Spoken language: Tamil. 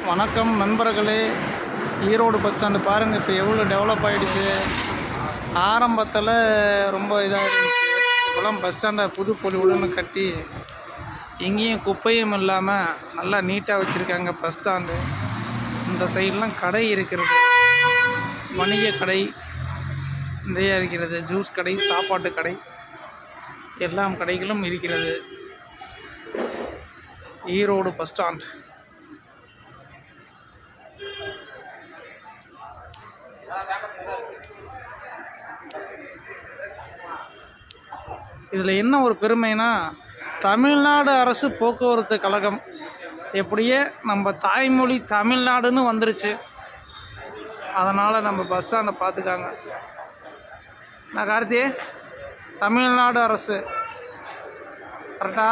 வணக்கம் நண்பர்களே. ஈரோடு பஸ் ஸ்டாண்டு பாருங்கள், இப்போ எவ்வளோ டெவலப் ஆகிடுச்சு. ஆரம்பத்தில் ரொம்ப இதாக இருந்துச்சு. இப்போலாம் பஸ் ஸ்டாண்டை புது பொலிவுடன் கட்டி எங்கேயும் குப்பையும் இல்லாமல் நல்லா நீட்டாக வச்சுருக்காங்க பஸ் ஸ்டாண்டு. இந்த சைட்லாம் கடை இருக்கிறது, வணிக கடை நிறையா இருக்கிறது. ஜூஸ் கடை, சாப்பாட்டு கடை, எல்லா கடைகளும் இருக்கிறது. Erode bus stand. இதில் என்ன ஒரு பெருமைனா, தமிழ்நாடு அரசு போக்குவரத்து கழகம் எப்படியே நம்ம தாய்மொழி தமிழ்நாடுன்னு வந்துருச்சு. அதனால் நம்ம பஸ் ஸ்டாண்டை பார்த்துக்காங்க. நான் கார்த்தி, தமிழ்நாடு அரசு கரெக்டா?